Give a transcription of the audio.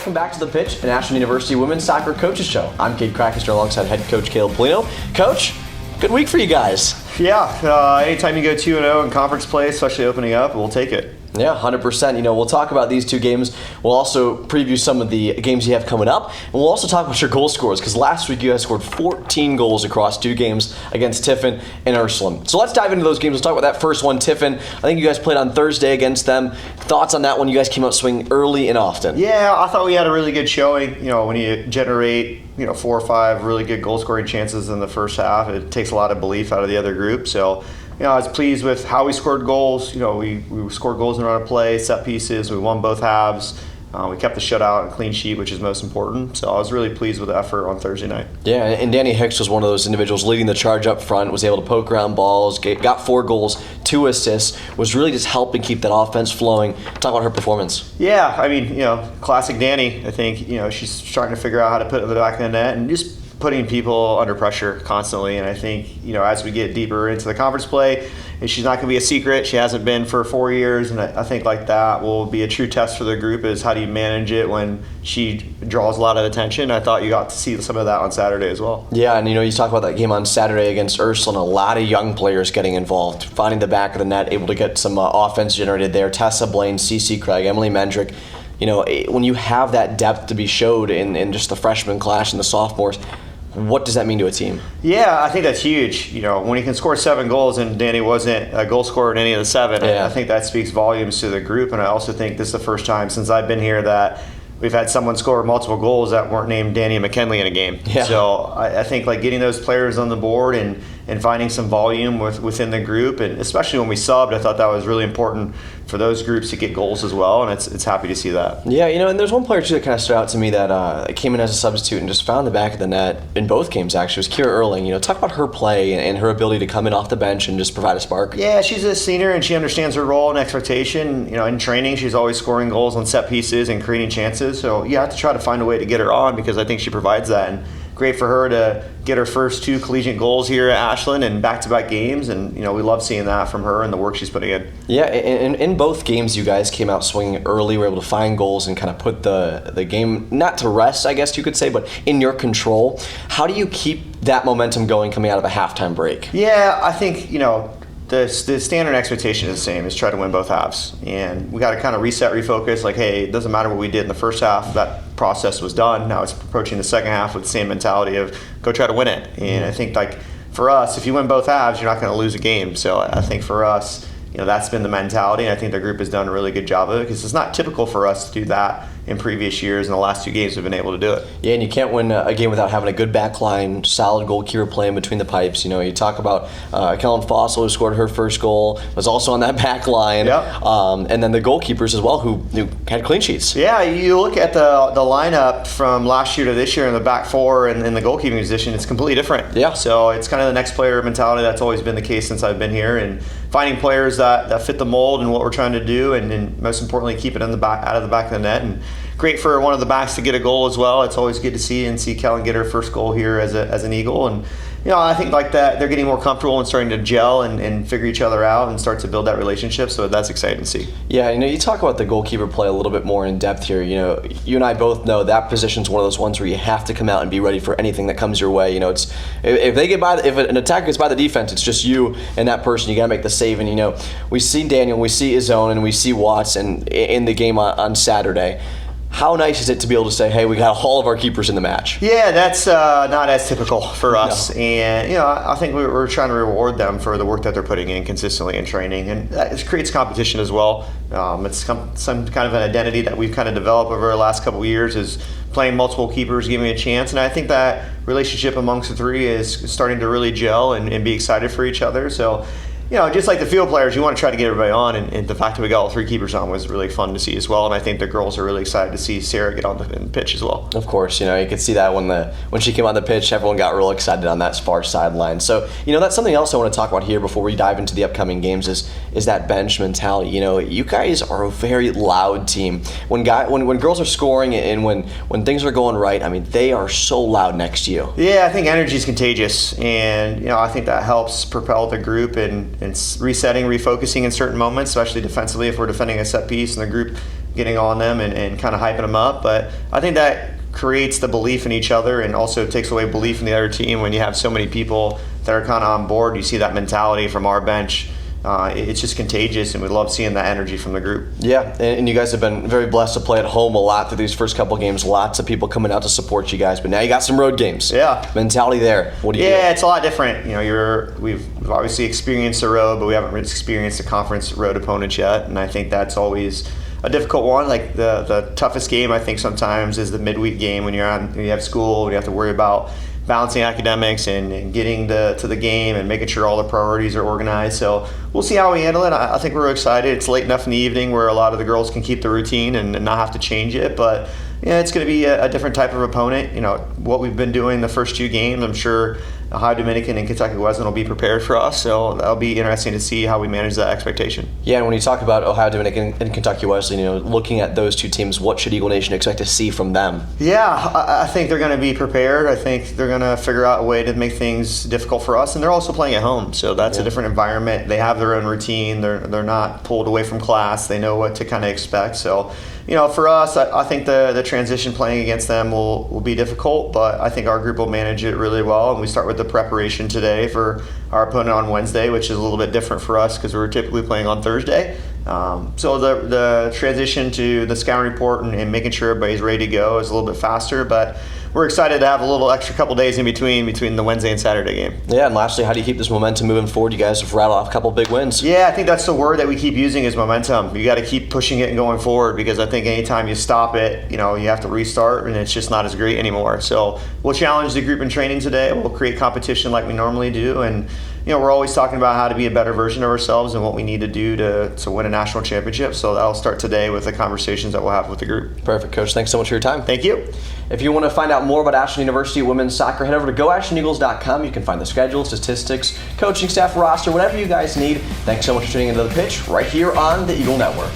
Welcome back to The Pitch, an Ashland University Women's Soccer Coaches Show. I'm Cade Crackister alongside head coach Caleb Polino. Coach, good week for you guys. Yeah, anytime you go 2-0 in conference play, especially opening up, we'll take it. Yeah, 100%. We'll talk about these two games. We'll also preview some of the games you have coming up. And we'll also talk about your goal scores, because last week you guys scored 14 goals across two games against Tiffin and Ashland. So let's dive into those games. Let's talk about that first one, Tiffin. I think you guys played on Thursday against them. Thoughts on that one? You guys came out swinging early and often. Yeah, I thought we had a really good showing. When you generate 4 or 5 really good goal scoring chances in the first half, it takes a lot of belief out of the other group. So I was pleased with how we scored goals. We scored goals in run of play, set pieces. We won both halves. We kept the shutout and clean sheet, which is most important. So I was really pleased with the effort on Thursday night. Yeah, and Danny Hicks was one of those individuals leading the charge up front, was able to poke around balls, got 4 goals, 2 assists, was really just helping keep that offense flowing. Talk about her performance. Yeah, classic Danny. I think, she's starting to figure out how to put it in the back of the net and just putting people under pressure constantly. And I think, as we get deeper into the conference play, she's not going to be a secret. She hasn't been for 4 years. And I think like that will be a true test for the group, is how do you manage it when she draws a lot of attention. I thought you got to see some of that on Saturday as well. Yeah, and you talk about that game on Saturday against Ashland, a lot of young players getting involved, finding the back of the net, able to get some offense generated there. Tessa Blaine, CC Craig, Emily Mendrick. When you have that depth to be showed in just the freshman class and the sophomores, what does that mean to a team? Yeah, I think that's huge. When you can score 7 goals, and Danny wasn't a goal scorer in any of the 7, yeah. I think that speaks volumes to the group. And I also think this is the first time since I've been here that we've had someone score multiple goals that weren't named Danny McKinley in a game. Yeah. So I think getting those players on the board and finding some volume within the group, and especially when we subbed, I thought that was really important for those groups to get goals as well, and it's happy to see that. Yeah, and there's one player too that kind of stood out to me that came in as a substitute and just found the back of the net in both games. Actually, it was Kira Erling. Talk about her play and her ability to come in off the bench and just provide a spark. Yeah, she's a senior and she understands her role and expectation. In training, she's always scoring goals on set pieces and creating chances. So you have to try to find a way to get her on, because I think she provides that. And great for her to get her first 2 collegiate goals here at Ashland and back-to-back games, and we love seeing that from her and the work she's putting in. Yeah, and in both games you guys came out swinging early, were able to find goals and kind of put the game, not to rest, I guess you could say, but in your control. How do you keep that momentum going coming out of a halftime break? Yeah, I think, the standard expectation is the same, is try to win both halves. And we got to kind of reset, refocus, hey, it doesn't matter what we did in the first half, that process was done. Now it's approaching the second half with the same mentality of go try to win it. And I think for us, if you win both halves, you're not going to lose a game. So I think for us, that's been the mentality, and I think the group has done a really good job of it, because it's not typical for us to do that in previous years. In the last 2 games, we've been able to do it. Yeah, and you can't win a game without having a good back line, solid goalkeeper playing between the pipes. You talk about Kellen Fossil, who scored her first goal, was also on that back line. Yep. And then the goalkeepers as well, who had clean sheets. Yeah, you look at the lineup from last year to this year in the back 4 and in the goalkeeping position, it's completely different. Yeah. So it's kind of the next player mentality. That's always been the case since I've been here, and finding players that fit the mold and what we're trying to do, and most importantly, keep it out of the back of the net. And great for one of the backs to get a goal as well. It's always good to see Kellen get her first goal here as an Eagle. And I think that they're getting more comfortable and starting to gel and figure each other out and start to build that relationship. So that's exciting to see. Yeah, you talk about the goalkeeper play a little bit more in depth here. You and I both know that position's one of those ones where you have to come out and be ready for anything that comes your way. It's if they get by, if an attacker gets by the defense, it's just you and that person. You got to make the save. And we see Daniel, we see Izone, and we see Watts in the game on Saturday. How nice is it to be able to say, hey, we got all of our keepers in the match? Yeah, that's not as typical for us. No. And, I think we're trying to reward them for the work that they're putting in consistently in training. And it creates competition as well. It's some kind of an identity that we've kind of developed over the last couple of years, is playing multiple keepers, giving a chance. And I think that relationship amongst the 3 is starting to really gel and be excited for each other. So, just like the field players, you want to try to get everybody on, and the fact that we got all 3 keepers on was really fun to see as well. And I think the girls are really excited to see Sarah get on the pitch as well. Of course, you could see that when she came on the pitch, everyone got real excited on that far sideline. So, that's something else I want to talk about here before we dive into the upcoming games is that bench mentality. You guys are a very loud team. When girls are scoring and when things are going right, they are so loud next to you. Yeah, I think energy is contagious, and I think that helps propel the group and resetting, refocusing in certain moments, especially defensively if we're defending a set piece and the group getting on them and kind of hyping them up. But I think that creates the belief in each other and also takes away belief in the other team when you have so many people that are kind of on board. You see that mentality from our bench. It's just contagious, and we love seeing that energy from the group. Yeah, and you guys have been very blessed to play at home a lot through these first couple games. Lots of people coming out to support you guys, but now you got some road games. Yeah, mentality there. What do you do? It's a lot different. You know, we've obviously experienced the road, but we haven't really experienced a conference road opponent yet, and I think that's always a difficult one. Like the toughest game, I think sometimes is the midweek game when you have school and you have to worry about balancing academics and getting to the game and making sure all the priorities are organized. So we'll see how we handle it. I think we're excited. It's late enough in the evening where a lot of the girls can keep the routine and not have to change it. But yeah, it's going to be a different type of opponent. You know, what we've been doing the first 2 games, I'm sure Ohio Dominican and Kentucky Wesleyan will be prepared for us. So that'll be interesting to see how we manage that expectation. Yeah, and when you talk about Ohio Dominican and Kentucky Wesleyan, you know, looking at those 2 teams, what should Eagle Nation expect to see from them? Yeah, I think they're going to be prepared. I think they're going to figure out a way to make things difficult for us. And they're also playing at home, so that's a different environment. They have their own routine. They're not pulled away from class. They know what to kind of expect. So, you know, for us, I think the transition playing against them will be difficult, but I think our group will manage it really well. And we start with the preparation today for our opponent on Wednesday, which is a little bit different for us because we're typically playing on Thursday. So the transition to the scouting report and making sure everybody's ready to go is a little bit faster, but we're excited to have a little extra couple days in between the Wednesday and Saturday game. Yeah, and lastly, how do you keep this momentum moving forward? You guys have rattled off a couple big wins. Yeah, I think that's the word that we keep using is momentum. You got to keep pushing it and going forward because I think anytime you stop it, you know, you have to restart and it's just not as great anymore. So we'll challenge the group in training today. We'll create competition like we normally do, and you know, we're always talking about how to be a better version of ourselves and what we need to do to win a national championship. So that'll start today with the conversations that we'll have with the group. Perfect, Coach. Thanks so much for your time. Thank you. If you want to find out more about Ashland University women's soccer, head over to goashlandeagles.com. You can find the schedule, statistics, coaching staff roster, whatever you guys need. Thanks so much for tuning into The Pitch right here on the Eagle Network.